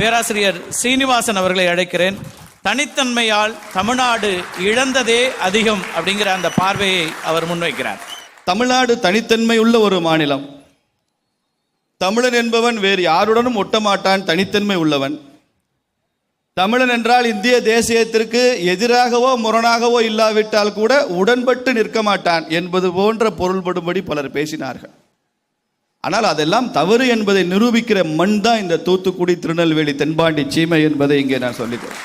பேராசிரியர் சீனிவாசன் அவர்களை அழைக்கிறேன். தனித்தன்மையால் தமிழ்நாடு இழந்ததே அதிகம் அப்படிங்கிற அந்த பார்வையை அவர் முன்வைக்கிறார். தமிழ்நாடு தனித்தன்மை உள்ள ஒரு மாநிலம். தமிழன் என்பவன் வேறு யாருடனும் ஒட்டமாட்டான், தனித்தன்மை உள்ளவன். தமிழன் என்றால் இந்திய தேசியத்திற்கு எதிராகவோ முரணாகவோ இல்லாவிட்டால் கூட உடன்பட்டு நிற்க மாட்டான் என்பது போன்ற பொருள்படும்படி பலர் பேசினார்கள். ஆனால் அதெல்லாம் தவறு என்பதை நிரூபிக்கிற மண் தான் இந்த தூத்துக்குடி, திருநெல்வேலி, தென்பாண்டி சீமை என்பதை இங்கே நான் சொல்லிக்கிறேன்.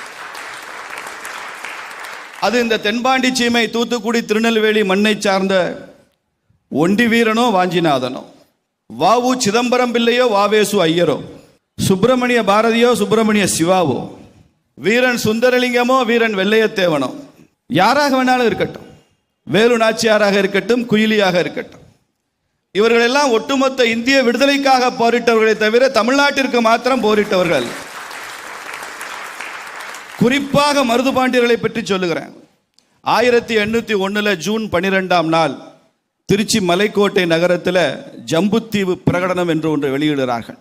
அது இந்த தென்பாண்டி சீமை, தூத்துக்குடி, திருநெல்வேலி மண்ணை சார்ந்த ஒண்டி வீரனோ வாஞ்சிநாதனோ, வாவு சிதம்பரம் பிள்ளையோ வாவேசு ஐயரோ, சுப்பிரமணிய பாரதியோ சுப்பிரமணிய சிவாவோ, வீரன் சுந்தரலிங்கமோ வீரன் வெள்ளையத்தேவனோ, யாராக வேணாலும் இருக்கட்டும், வேலு நாச்சியாராக இருக்கட்டும், குயிலியாக இருக்கட்டும், இவர்கள் எல்லாம் ஒட்டுமொத்த இந்திய விடுதலைக்காக போரிட்டவர்களை தவிர தமிழ்நாட்டிற்கு மாத்திரம் போரிட்டவர்கள். குறிப்பாக மருது பாண்டியர்களை பற்றி சொல்லுகிறேன். 1801 ஜூன் 12ஆம் நாள் திருச்சி மலைக்கோட்டை நகரத்தில் ஜம்புத்தீவு பிரகடனம் என்று ஒன்று வெளியிடுகிறார்கள்.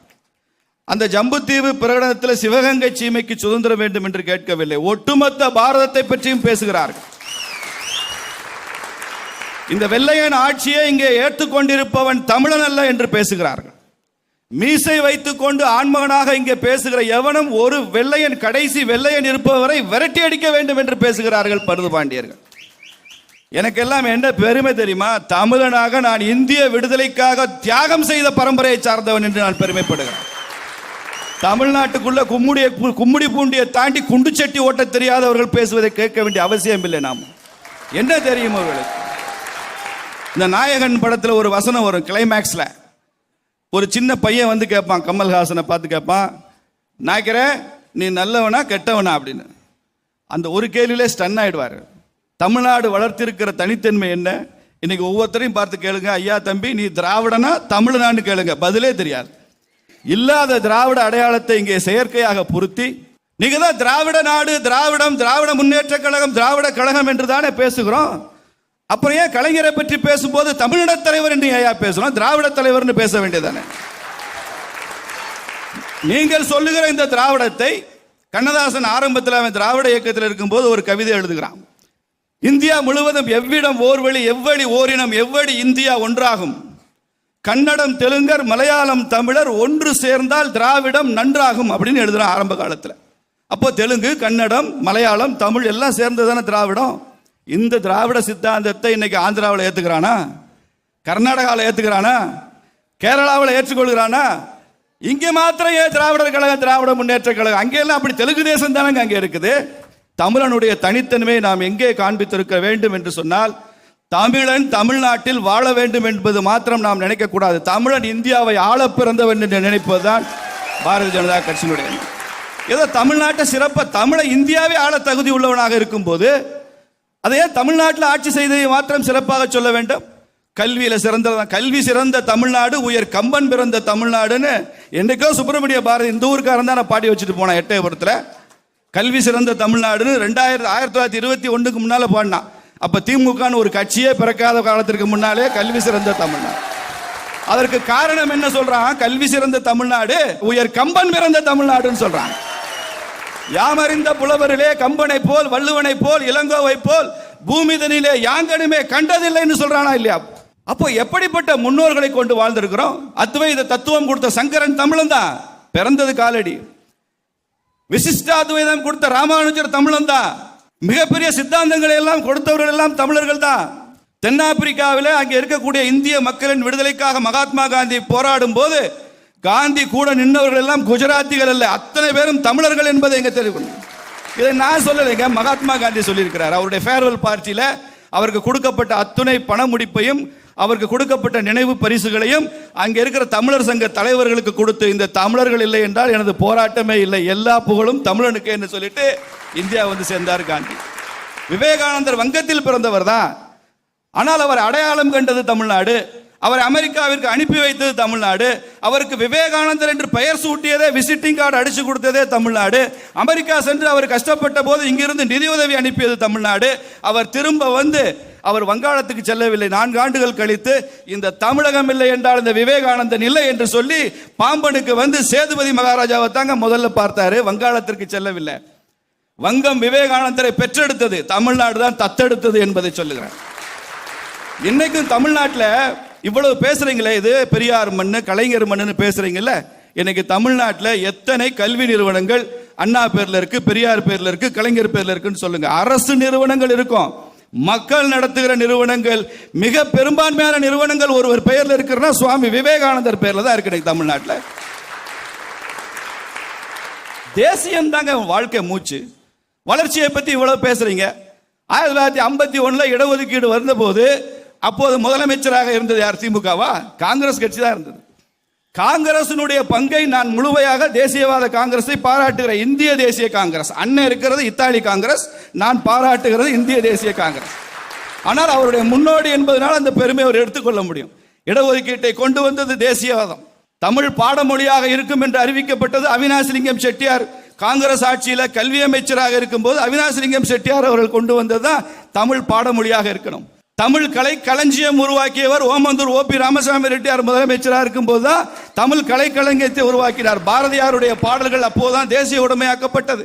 அந்த ஜம்புத்தீவு பிரகடனத்தில் சிவகங்கை சீமைக்கு சுதந்திரம் வேண்டும் என்று கேட்கவில்லை, ஒட்டுமொத்த பாரதத்தை பற்றியும் பேசுகிறார்கள். இந்த வெள்ளையன் ஆட்சியை இங்கே ஏற்றுக்கொண்டிருப்பவன் தமிழன் அல்ல என்று பேசுகிறார்கள். மீசை வைத்துக் கொண்டு ஆண்மகனாக இங்கே பேசுகிற எவனும் ஒரு வெள்ளையன், கடைசி வெள்ளையன் இருப்பவரை விரட்டி அடிக்க வேண்டும் என்று பேசுகிறார்கள் மருது பாண்டியர்கள். எனக்கெல்லாம் என்ன பெருமை தெரியுமா? தமிழனாக நான் இந்திய விடுதலைக்காக தியாகம் செய்த பரம்பரையை சார்ந்தவன் என்று நான் பெருமைப்படுகிறேன். தமிழ்நாட்டுக்குள்ள கும்முடி பூண்டியை தாண்டி குண்டு சட்டி ஓட்ட தெரியாதவர்கள் பேசுவதை கேட்க வேண்டிய அவசியம் இல்லை. நாம் என்ன தெரியும் அவர்களுக்கு? இந்த நாயகன் படத்தில் ஒரு வசனம் வரும், கிளைமேக்ஸில் ஒரு சின்ன பையன் வந்து கேட்பான், கமல்ஹாசனை பார்த்து கேட்பான், நாய்க்கிறேன் நீ நல்லவனா கெட்டவனா அப்படின்னு. அந்த ஒரு கேள்வியிலே ஸ்டன் ஆயிடுவார். தமிழ்நாடு வளர்த்திருக்கிற தனித்தன்மை என்ன? இன்னைக்கு ஒவ்வொருத்தரையும் பார்த்து கேளுங்க, ஐயா தம்பி நீ திராவிடனா தமிழனான்னு கேளுங்க, பதிலே தெரியாது. இல்லாத திராவிட அடையாளத்தை இங்கே செயற்கையாக பொருத்தி நீங்க தான் திராவிட நாடு, திராவிடம், திராவிட முன்னேற்ற கழகம், திராவிட கழகம் என்று தானே பேசுகிறோம். அப்புறம் ஏன் கலைஞரை பற்றி பேசும்போது தமிழின தலைவர் என்று ஐயா பேசுறோம், திராவிட தலைவர் பேச வேண்டியதானே? நீங்கள் சொல்லுகிற இந்த திராவிடத்தை கண்ணதாசன் ஆரம்பத்தில் அவன் திராவிட இயக்கத்தில் இருக்கும்போது ஒரு கவிதை எழுதுகிறான். இந்தியா முழுவதும் எவ்விடம் ஓர்வழி, எவ்வழி ஓரினம், எவ்வழி இந்தியா ஒன்றாகும். கன்னடம், தெலுங்கர், மலையாளம், தமிழர் ஒன்று சேர்ந்தால் திராவிடம் நன்றாகும் அப்படின்னு எழுதுறான் ஆரம்ப காலத்தில். அப்போ தெலுங்கு, கன்னடம், மலையாளம், தமிழ் எல்லாம் சேர்ந்ததான திராவிடம். இந்த திராவிட சித்தாந்தத்தை இன்னைக்கு ஆந்திராவில் ஏற்றுக்கிறானா? கர்நாடகாவில் ஏற்றுக்கிறானா? கேரளாவில் ஏற்றுக்கொள்கிறானா? இங்கே மாத்திரம் ஏன் திராவிடர் கழகம், திராவிட முன்னேற்ற கழகம்? அங்கெல்லாம் அப்படி தெலுங்கு தேசம் தானங்க அங்கே இருக்குது. தமிழனுடைய தனித்தன்மையை நாம் எங்கே காண்பித்திருக்க வேண்டும் என்று சொன்னால், தமிழன் தமிழ்நாட்டில் வாழ வேண்டும் என்பது மாத்திரம் நாம் நினைக்கக்கூடாது. தமிழன் இந்தியாவை ஆள பிறந்தவன் என்று நினைப்பதுதான் பாரதிய ஜனதா கட்சியினுடைய. ஏதோ தமிழ்நாட்டை சிறப்பாக தமிழை இந்தியாவே ஆள தகுதி உள்ளவனாக இருக்கும் போது அதையே தமிழ்நாட்டில் ஆட்சி செய்ததை மாத்திரம் சிறப்பாக சொல்ல வேண்டும். கல்வியில சிறந்த, கல்வி சிறந்த தமிழ்நாடு, உயர் கம்பன் பிறந்த தமிழ்நாடுன்னு என்னைக்கோ சுப்பிரமணிய பாரதி இந்த ஊருக்காரன் தான் பாடி வச்சுட்டு போனான் எட்டயபுரத்தில். கல்வி சிறந்த தமிழ்நாடுன்னு 1921 முன்னால பாடினான். அப்ப திமுகன்னு ஒரு கட்சியே பிறக்காத காலத்திற்கு முன்னாலே கல்வி சிறந்த தமிழ்நாடு. அதற்கு காரணம் என்ன சொல்றான்? கல்வி சிறந்த தமிழ்நாடு, உயர் கம்பன் பிறந்த தமிழ்நாடுன்னு சொல்றான். யாமறிந்த புலவரிலே கம்பனை போல், வள்ளுவனை போல், இளங்கோவை போல் பூமிதனிலே யாங்கனுமே கண்டதில்லைன்னு சொல்றானா இல்லையா? அப்போ எப்படிப்பட்ட முன்னோர்களை கொண்டு வாழ்ந்திருக்கிறோம். அத்வைத தத்துவம் கொடுத்த சங்கரன் தமிழன் தான், பிறந்தது காலடி. விசிஷ்டாத்வைதம் கொடுத்த ராமானுஜர் தமிழன் தான், மிகப்பெரிய சித்தாந்தங்களை எல்லாம் கொடுத்தவர்கள் எல்லாம் தமிழர்கள் தான். தென்னாப்பிரிக்காவில் அங்கே இருக்கக்கூடிய இந்திய மக்களின் விடுதலைக்காக மகாத்மா காந்தி போராடும் போது காந்தி கூட நின்றவர்கள் எல்லாம் குஜராத்திகள் அல்ல, அத்தனை பேரும் தமிழர்கள் என்பதை எங்க தெரியும். இதை நான் சொல்லலைங்க, மகாத்மா காந்தி சொல்லியிருக்கிறார். அவருடைய ஃபேர்வெல் பார்ட்டியில் அவருக்கு கொடுக்கப்பட்ட அத்துணை பண முடிப்பையும் அவருக்கு கொடுக்கப்பட்ட நினைவு பரிசுகளையும் அங்கே இருக்கிற தமிழர் சங்க தலைவர்களுக்கு கொடுத்து, இந்த தமிழர்கள் இல்லை என்றால் எனது போராட்டமே இல்லை, எல்லா புகழும் தமிழனுக்கு என்று சொல்லிட்டு இந்தியா வந்து சேர்ந்தார் காந்தி. விவேகானந்தர் வங்கத்தில் பிறந்தவர் தான், ஆனால் அவர் அடையாளம் கண்டது தமிழ்நாடு. அவரை அமெரிக்காவிற்கு அனுப்பி வைத்தது தமிழ்நாடு. அவருக்கு விவேகானந்தர் என்று பெயர் சூட்டியதே, விசிட்டிங் கார்டு அடிச்சு கொடுத்ததே தமிழ்நாடு. அமெரிக்கா சென்று அவர் கஷ்டப்பட்ட போது இங்கிருந்து நிதியுதவி அனுப்பியது தமிழ்நாடு. அவர் திரும்ப வந்து அவர் வங்காளத்துக்கு செல்லவில்லை. 4 ஆண்டுகள் கழித்து இந்த தமிழகம் இல்லை என்றால் இந்த விவேகானந்தன் இல்லை என்று சொல்லி பாம்பனுக்கு வந்து சேதுபதி மகாராஜாவை தாங்க முதல்ல பார்த்தாரு, வங்காளத்திற்கு செல்லவில்லை. வங்கம் விவேகானந்தரை பெற்றெடுத்தது, தமிழ்நாடு தான் தத்தெடுத்தது என்பதை சொல்லுகிறேன். இன்னைக்கும் தமிழ்நாட்டில் இவ்வளவு பேசுறீங்களே, இது பெரியார் மண்ணு கலைஞர் மண்ணுன்னு பேசுறீங்கல்ல, இன்னைக்கு தமிழ்நாட்டில் எத்தனை கல்வி நிறுவனங்கள் அண்ணா பேர்ல இருக்கு, பெரியார் பேர்ல இருக்கு, கலைஞர் பேர்ல இருக்குன்னு சொல்லுங்க. அரசு நிறுவனங்கள் இருக்கும், மக்கள் நடத்துகிற நிறுவனங்கள், மிக பெரும்பான்மையான நிறுவனங்கள் ஒருவர் பெயர்ல இருக்கிறனா சுவாமி விவேகானந்தர் பேர்ல தான் இருக்கு தமிழ்நாட்டில். தேசியம் தாங்க வாழ்க்கை மூச்சு. வளர்ச்சியை பத்தி இவ்வளவு பேசுறீங்க. 1951 இடஒதுக்கீடு வந்த போது அப்போது முதலமைச்சராக இருந்தது யார்? திமுகவா? காங்கிரஸ் கட்சி தான் இருந்தது. காங்கிரசினுடைய பங்கை நான் முழுமையாக தேசியவாத காங்கிரஸை பாராட்டுகிறேன். இந்திய தேசிய காங்கிரஸ், அண்ணன் இருக்கிறது இத்தாலி காங்கிரஸ், நான் பாராட்டுகிறது இந்திய தேசிய காங்கிரஸ். ஆனால் அவருடைய முன்னோடி என்பதனால் அந்த பெருமை அவர் எடுத்துக்கொள்ள முடியும். இடஒதுக்கீட்டை கொண்டு வந்தது தேசியவாதம். தமிழ் பாடமொழியாக இருக்கும் என்று அறிவிக்கப்பட்டது அவினாசிலிங்கம் செட்டியார் காங்கிரஸ் ஆட்சியில் கல்வி அமைச்சராக இருக்கும்போது அவினாசிலிங்கம் செட்டியார் அவர்கள் கொண்டு வந்ததுதான் தமிழ் பாடமொழியாக இருக்கணும். தமிழ் கலை களஞ்சியம் உருவாக்கியவர் ஓமந்தூர் ஓபி ராமசாமி ரெட்டியார் முதலமைச்சராக இருக்கும் போதுதான் தமிழ் கலை களஞ்சியத்தை உருவாக்கினார். பாரதியாருடைய பாடல்கள் அப்போதுதான் தேசிய உடைமையாக்கப்பட்டது.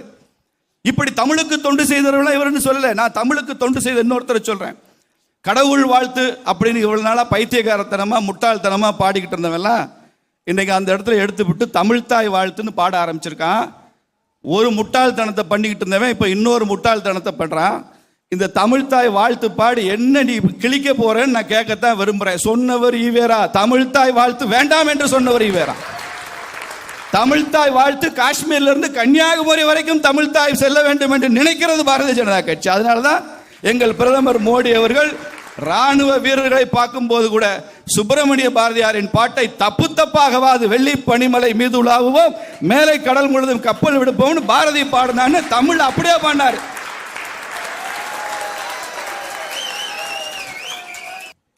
இப்படி தமிழுக்கு தொண்டு செய்தவர்கள் இவர்னு சொல்லல, நான் தமிழுக்கு தொண்டு செய்த இன்னொருத்தரை சொல்றேன். கடவுள் வாழ்த்து அப்படின்னு இவ்வளவு நாளா பைத்தியகாரத்தனமா முட்டாள்தனமா பாடிக்கிட்டு இருந்தவெல்லாம் இன்னைக்கு அந்த இடத்துல எடுத்து விட்டு தமிழ்தாய் வாழ்த்துன்னு பாட ஆரம்பிச்சிருக்கான். ஒரு முட்டாள்தனத்தை பண்ணிக்கிட்டு இருந்தவன் இப்ப இன்னொரு முட்டாள்தனத்தை பண்றான். இந்த தமிழ்தாய் வாழ்த்து பாடி என்ன நீ கிழிக்க போறேன்னு நான் கேட்கத்தான் விரும்புறேன். சொன்னவர் ஈவேரா, தமிழ்தாய் வாழ்த்து வேண்டாம் என்று சொன்னவர் ஈவேரா. தமிழ்தாய் வாழ்த்து காஷ்மீர்ல இருந்து கன்னியாகுமரி வரைக்கும் தமிழ்தாய் செல்ல வேண்டும் என்று நினைக்கிறது பாரதிய ஜனதா கட்சி. அதனாலதான் எங்கள் பிரதமர் மோடி அவர்கள் ராணுவ வீரர்களை பார்க்கும் போது கூட சுப்பிரமணிய பாரதியாரின் பாட்டை தப்பு தப்பாகவாது வெள்ளி பனிமலை மீது உலாவுவோம், மேலை கடல் முழுதும் கப்பல் விடுப்போம்னு பாரதி பாடினான்னு தமிழ் அப்படியே பாடினாரு.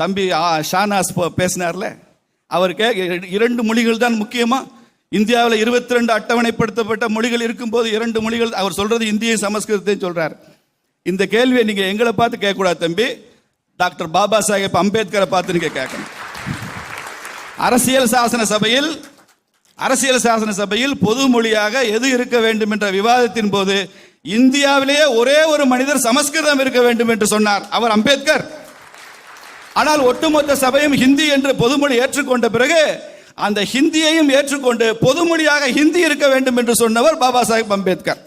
தம்பி ஷானாஸ் பேசினார்ல, அவருக்கு 2 மொழிகள் தான் முக்கியமா. இந்தியாவில் 22 அட்டவணைப்படுத்தப்பட்ட மொழிகள் இருக்கும்போது 2 மொழிகள் அவர் சொல்றது இந்திய சமஸ்கிருதத்தையும் சொல்றார். இந்த கேள்வியை நீங்க எங்களை பார்த்து கேட்கக்கூடாது தம்பி, டாக்டர் பாபா சாஹேப் அம்பேத்கரை பார்த்து நீங்க கேட்கணும். அரசியல் சாசன சபையில் பொது மொழியாக எது இருக்க வேண்டும் என்ற விவாதத்தின் போது இந்தியாவிலேயே ஒரே ஒரு மனிதர் சமஸ்கிருதம் இருக்க வேண்டும் என்று சொன்னார், அவர் அம்பேத்கர். ஆனால் ஒட்டுமொத்த சபையும் ஹிந்தி என்று பொதுமொழி ஏற்றுக்கொண்ட பிறகு அந்த ஹிந்தியையும் ஏற்றுக்கொண்டு பொதுமொழியாக ஹிந்தி இருக்க வேண்டும் என்று சொன்னவர் பாபா சாஹேப் அம்பேத்கர்.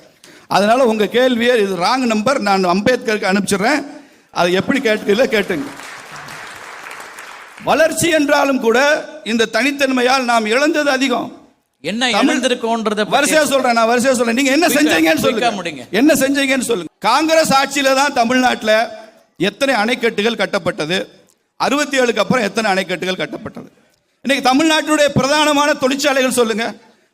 அதனால உங்க கேள்வியை இது ராங் நம்பர், நான் அம்பேத்கருக்கு அனுப்பிச்சிடுறேன், அதை எப்படி கேட்டுங்க. வளர்ச்சி என்றாலும் கூட இந்த தனித்தன்மையால் நாம் இழந்தது அதிகம். என்ன இழந்திருக்கோன்றத வரிசையா சொல்றேன். நீங்க என்ன செஞ்சீங்கன்னு சொல்லுங்க. என்ன செஞ்சீங்கன்னு சொல்லுங்க. காங்கிரஸ் ஆட்சியில தான் தமிழ்நாட்டில் எத்தனை அணைக்கட்டுகள் கட்டப்பட்டது, 67க்கு அப்புறம் எத்தனை அணைக்கட்டுகள் கட்டப்பட்டது. இன்னைக்கு தமிழ்நாட்டினுடைய பிரதானமான தொழிற்சாலைகள் சொல்லுங்க.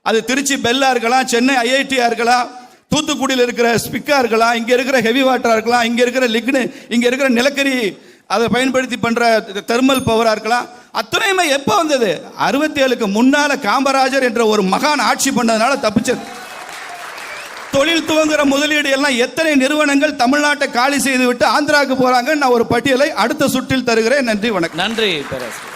அது திருச்சி பெல்லா இருக்கலாம், சென்னை ஐஐடியா இருக்கலாம், தூத்துக்குடியில் இருக்கிற ஸ்பிக்கா இருக்கலாம், இங்க இருக்கிற ஹெவி வாட்டரா இருக்கலாம், இங்க இருக்கிற லிக்னு, இங்க இருக்கிற நிலக்கரி அதை பயன்படுத்தி பண்ற தெர்மல் பவரா இருக்கலாம். அத்தனையுமே எப்ப வந்தது? 67க்கு முன்னால காமராஜர் என்ற ஒரு மகான் ஆட்சி பண்ணதுனால தப்பிச்சது. தொழில் துவங்குற முதலீடு எல்லாம் எத்தனை நிறுவனங்கள் தமிழ்நாட்டை காலி செய்து விட்டு ஆந்திராவுக்கு போறாங்க. நான் ஒரு பட்டியலை அடுத்த சுற்றில் தருகிறேன். நன்றி, வணக்கம். நன்றி பேராசிரியர்.